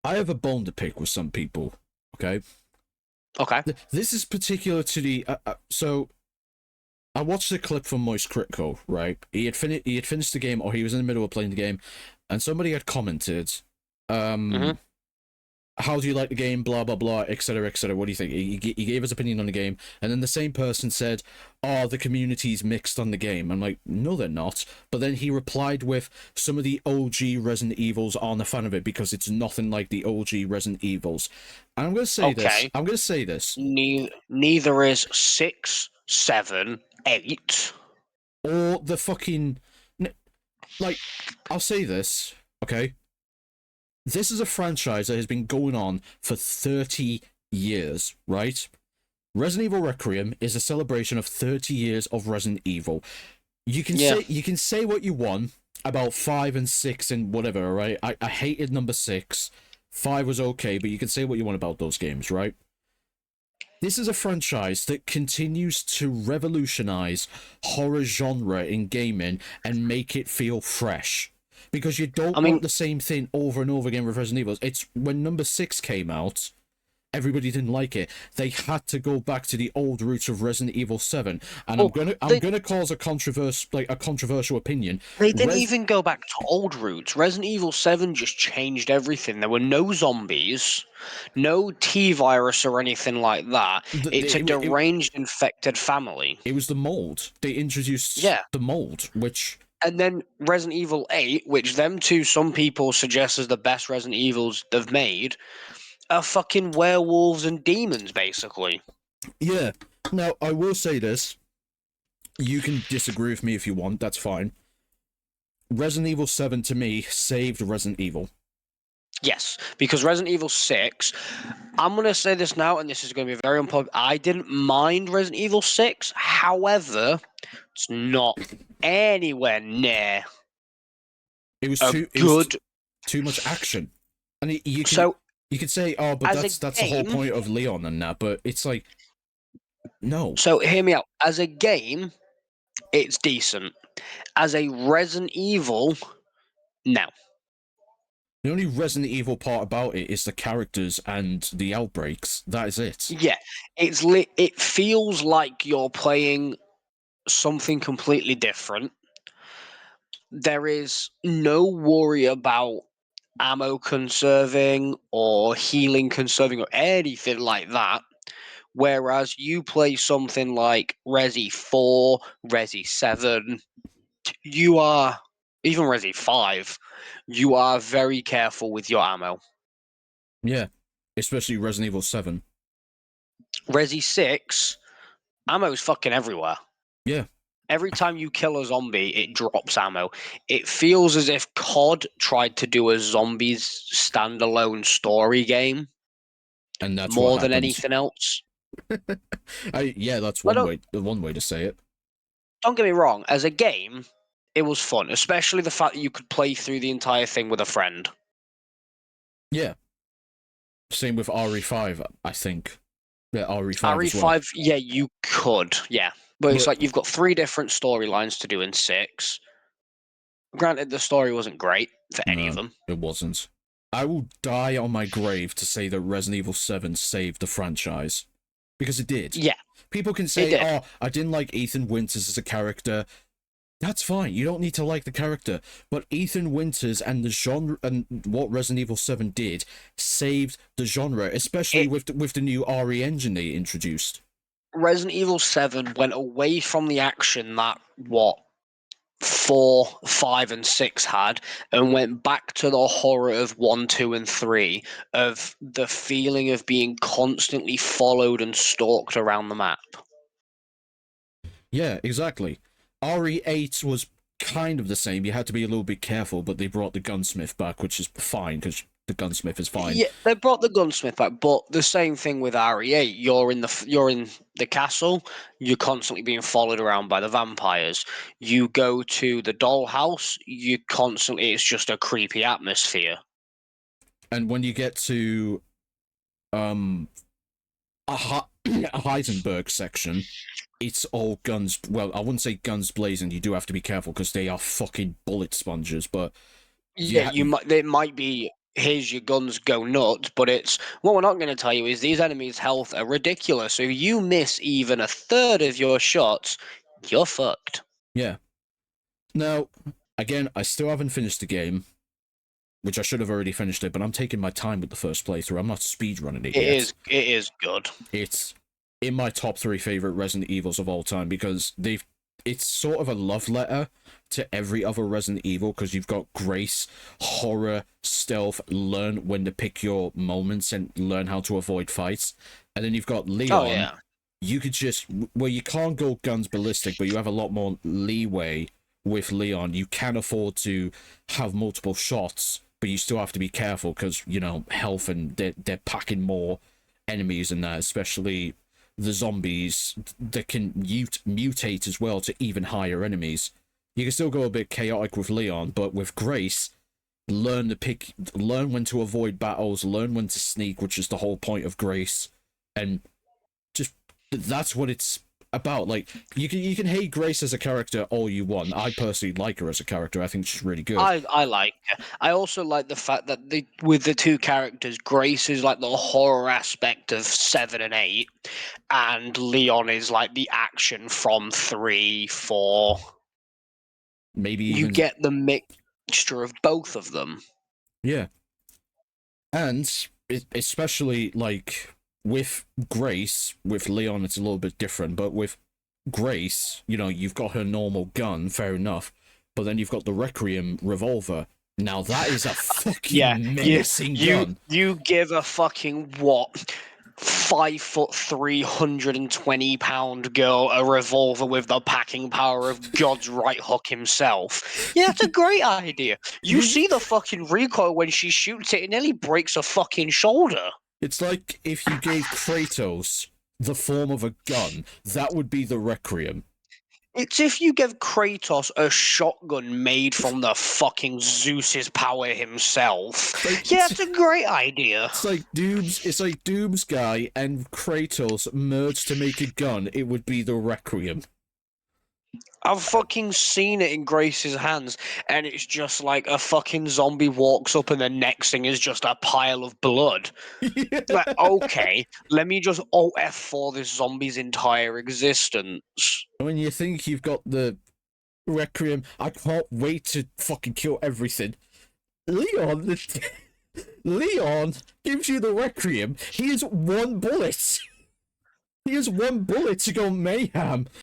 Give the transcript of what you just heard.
I have a bone to pick with some people. Okay, Okay. this is particular to the. So I watched a clip from Moist Critical. Right, he had finished the game, or he was in the middle of playing the game, and somebody had commented, Mm-hmm. how do you like the game, blah blah blah, etc etc. What do you think? He gave his opinion on the game, and then the same person said, oh, the community's mixed on the game. I'm like, no, they're not. But then he replied with, some of the OG Resident Evils aren't a fan of it because it's nothing like the OG Resident Evils. And I'm gonna say this. Okay. I'm gonna say this. Neither is 6, 7, 8. Or the fucking, like, I'll say this, okay? This is a franchise that has been going on for 30 years, right? Resident Evil Requiem is a celebration of 30 years of Resident Evil. Yeah. You can say what you want about 5 and 6 and whatever, right? I hated number 6. 5 was okay, but you can say what you want about those games, right? This is a franchise that continues to revolutionize horror genre in gaming and make it feel fresh. Because you don't I want mean, the same thing over and over again with Resident Evil. It's when number 6 came out, everybody didn't like it. They had to go back to the old roots of Resident Evil 7. And oh, I'm gonna cause a controversial opinion. they didn't Res even go back to old roots. Resident Evil 7 just changed everything. There were no zombies, no T virus or anything like that. It's a deranged, infected family. it was the mold. They introduced Yeah. the mold, which And then Resident Evil 8, which them two some people suggest is the best Resident Evils they've made, are fucking werewolves and demons, basically. yeah. Now I will say this. You can disagree with me if you want. That's fine. Resident Evil 7 to me saved Resident Evil. Yes, because Resident Evil 6, I'm going to say this now, and this is going to be very unpopular. I didn't mind Resident Evil 6, however, it's not anywhere near a It was good. too much action. And So, you could say, oh, but as a that's the whole game, point of Leon and that, but it's like, no. so hear me out. As a game, it's decent. As a Resident Evil, no. The only Resident Evil part about it is the characters and the outbreaks. That is it. Yeah, it feels like you're playing something completely different. There is no worry about ammo conserving or healing conserving or anything like that. Whereas you play something like Resi 4, Resi 7, you are, even Resi 5, you are very careful with your ammo. Yeah. Especially Resident Evil 7. Resi 6, ammo is fucking everywhere. Yeah. Every time you kill a zombie, it drops ammo. It feels as if COD tried to do a zombies standalone story game And that's what more than happened. anything else. Yeah, that's But one way to say it. don't get me wrong, as a game, it was fun, especially the fact that you could play through the entire thing with a friend. Yeah. Same with RE5, I think. Yeah, RE5 as well. RE5, yeah, you could, yeah. But it's But like you've got 3 different storylines to do in 6. Granted, the story wasn't great for any of no, them. it wasn't. I will die on my grave to say that Resident Evil 7 saved the franchise. Because it did. Yeah, People can it say, did. oh, I didn't like Ethan Winters as a character. That's fine. You don't need to like the character. But Ethan Winters and the genre and what Resident Evil 7 did saved the genre, especially with the new RE engine they introduced. Resident Evil 7 went away from the action that, what, 4, 5, and 6 had, and went back to the horror of 1, 2, and 3, of the feeling of being constantly followed and stalked around the map. Yeah, exactly. RE8 was kind of the same. You had to be a little bit careful, but they brought the gunsmith back, which is fine because the gunsmith is fine. Yeah, they brought the gunsmith back, but the same thing with RE8. You're in the castle. You're constantly being followed around by the vampires. You go to the dollhouse. You constantly. It's just a creepy atmosphere. And when you get to a Heisenberg section, it's all guns. Well, I wouldn't say guns blazing. You do have to be careful because they are fucking bullet sponges. But Yeah, you might. It might be. here's your guns, go nuts. But it's what we're not going to tell you is these enemies' health are ridiculous. So if you miss even a third of your shots, you're fucked. Yeah. Now, again, I still haven't finished the game, which I should have already finished it, but I'm taking my time with the first playthrough. I'm not speedrunning it yet. It is good. It's in my top 3 favorite Resident Evils of all time because it's sort of a love letter to every other Resident Evil because you've got grace, horror, stealth, learn when to pick your moments and learn how to avoid fights. And then you've got Leon. Oh, yeah. You could just, well, you can't go guns ballistic, but you have a lot more leeway with Leon. You can afford to have multiple shots, but you still have to be careful because, you know, health and they're packing more enemies in that, especially the zombies that can mutate as well to even higher enemies. You can still go a bit chaotic with Leon, but with Grace, learn when to avoid battles, learn when to sneak, which is the whole point of Grace, and just that's what it's about. Like you can hate Grace as a character all you want. I personally like her as a character. I think she's really good. I like her. I also like the fact that with the two characters, Grace is like the horror aspect of 7 and 8, and Leon is like the action from 3, 4. Maybe You even get the mixture of both of them. yeah, and especially like with Grace, with Leon, it's a little bit different. But with Grace, you know, you've got her normal gun, fair enough, but then you've got the Requiem revolver. Now that is a fucking menacing gun. You give a fucking what? 5', 320 pound girl a revolver with the packing power of God's right hook himself. Yeah, that's a great idea. You see the fucking recoil when she shoots it, it nearly breaks her fucking shoulder. It's like if you gave Kratos the form of a gun, that would be the Requiem. It's if you give Kratos a shotgun made from the fucking Zeus's power himself. Like, yeah, it's a great idea. It's like Doom's guy and Kratos merged to make a gun. It would be the Requiem. I've fucking seen it in Grace's hands, and it's just like a fucking zombie walks up, and the next thing is just a pile of blood. Yeah. Like, okay, let me just Alt F4 this zombie's entire existence. When you think you've got the Requiem, I can't wait to fucking kill everything. Leon gives you the Requiem. He has 1 bullet. He has 1 bullet to go mayhem.